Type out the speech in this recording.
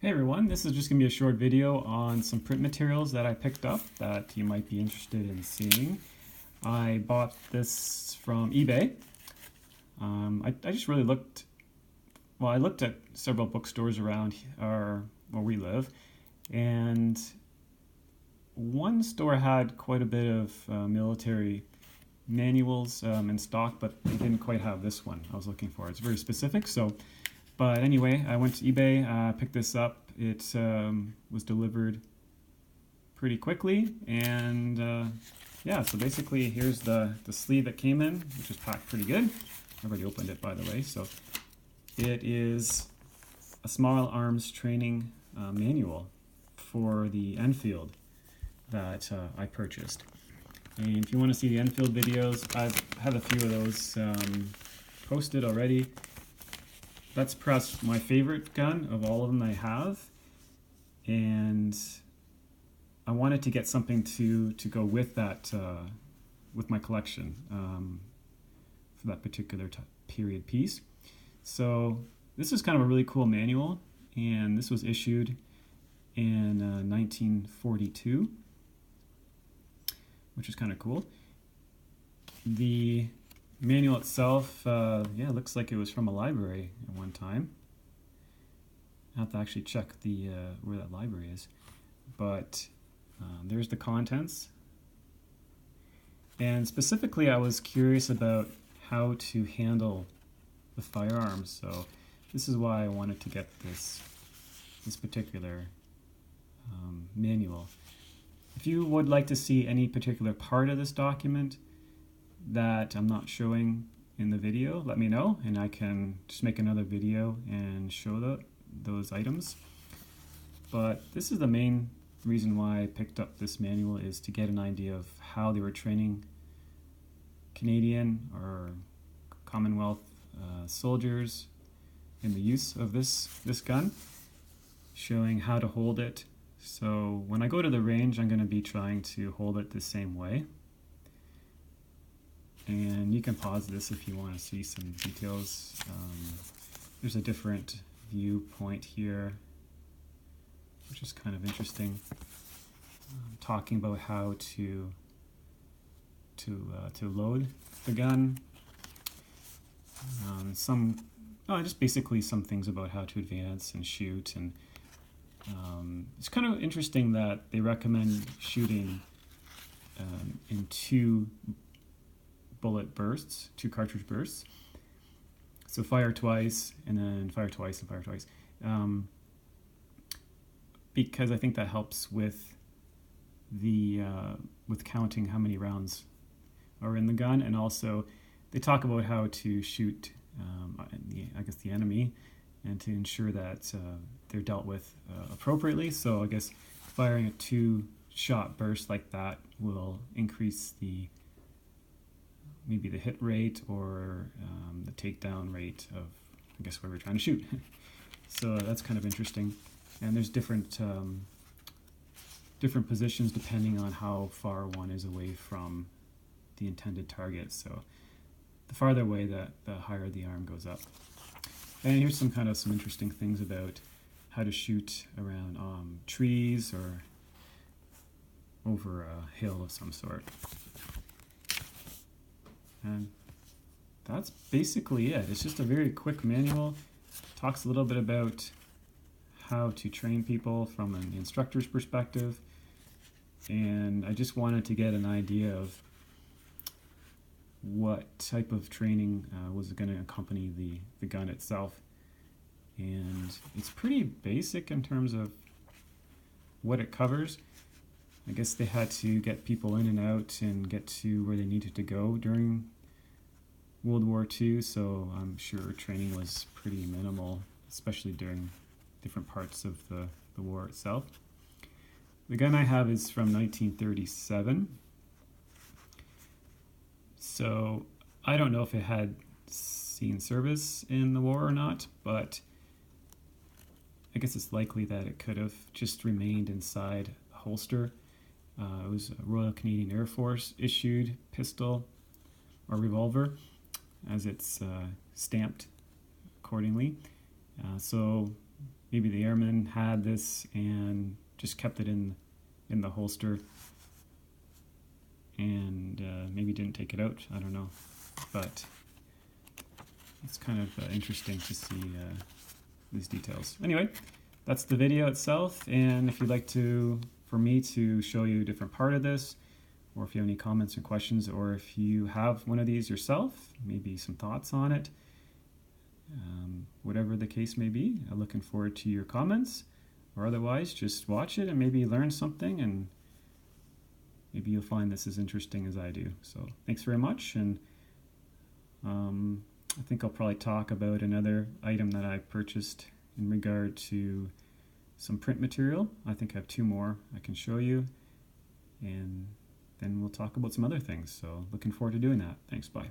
Hey everyone, this is just going to be a short video on some print materials that I picked up that you might be interested in seeing. I bought this from eBay. I just really I looked at several bookstores around where we live, and one store had quite a bit of military manuals in stock, but they didn't quite have this one I was looking for. It's very specific, but anyway, I went to eBay, picked this up. It was delivered pretty quickly, and yeah, so basically here's the sleeve that came in, which is packed pretty good. I've already opened it, by the way. So it is a small arms training manual for the Enfield that I purchased. And if you want to see the Enfield videos, I've had a few of those posted already. That's perhaps my favorite gun of all of them I have, and I wanted to get something to go with that, with my collection for that particular period piece. So this is kind of a really cool manual, and this was issued in 1942, which is kind of cool. The manual itself, yeah, looks like it was from a library at one time. I have to actually check the where that library is, but there's the contents. And specifically, I was curious about how to handle the firearms, so this is why I wanted to get this particular manual. If you would like to see any particular part of this document that I'm not showing in the video, let me know, and I can just make another video and show those items. But this is the main reason why I picked up this manual, is to get an idea of how they were training Canadian or Commonwealth soldiers in the use of this gun, showing how to hold it. So when I go to the range, I'm going to be trying to hold it the same way. And you can pause this if you want to see some details. There's a different viewpoint here, which is kind of interesting. Talking about how to load the gun. Just basically some things about how to advance and shoot, and it's kind of interesting that they recommend shooting in two cartridge bursts. So fire twice, and then fire twice, and fire twice. Because I think that helps with with counting how many rounds are in the gun, and also they talk about how to shoot, I guess, the enemy, and to ensure that they're dealt with appropriately. So I guess firing a two-shot burst like that will increase maybe the hit rate or the takedown rate of, I guess, where we're trying to shoot. So that's kind of interesting. And there's different positions depending on how far one is away from the intended target. So the farther away, the higher the arm goes up. And here's some interesting things about how to shoot around trees or over a hill of some sort. And that's basically it. It's just a very quick manual. Talks a little bit about how to train people from an instructor's perspective. And I just wanted to get an idea of what type of training was going to accompany the gun itself. And it's pretty basic in terms of what it covers. I guess they had to get people in and out and get to where they needed to go during World War II, so I'm sure training was pretty minimal, especially during different parts of the war itself. The gun I have is from 1937, so I don't know if it had seen service in the war or not, but I guess it's likely that it could have just remained inside a holster. It was a Royal Canadian Air Force issued pistol or revolver, as it's stamped accordingly. So maybe the airman had this and just kept it in the holster and maybe didn't take it out. I don't know, but it's kind of interesting to see these details. Anyway, that's the video itself, and if you'd like for me to show you a different part of this, or if you have any comments or questions, or if you have one of these yourself, maybe some thoughts on it, whatever the case may be, I'm looking forward to your comments, or otherwise just watch it and maybe learn something, and maybe you'll find this as interesting as I do. So thanks very much, and I think I'll probably talk about another item that I purchased in regard to some print material. I think I have 2 more I can show you, and then we'll talk about some other things. So looking forward to doing that. Thanks, bye.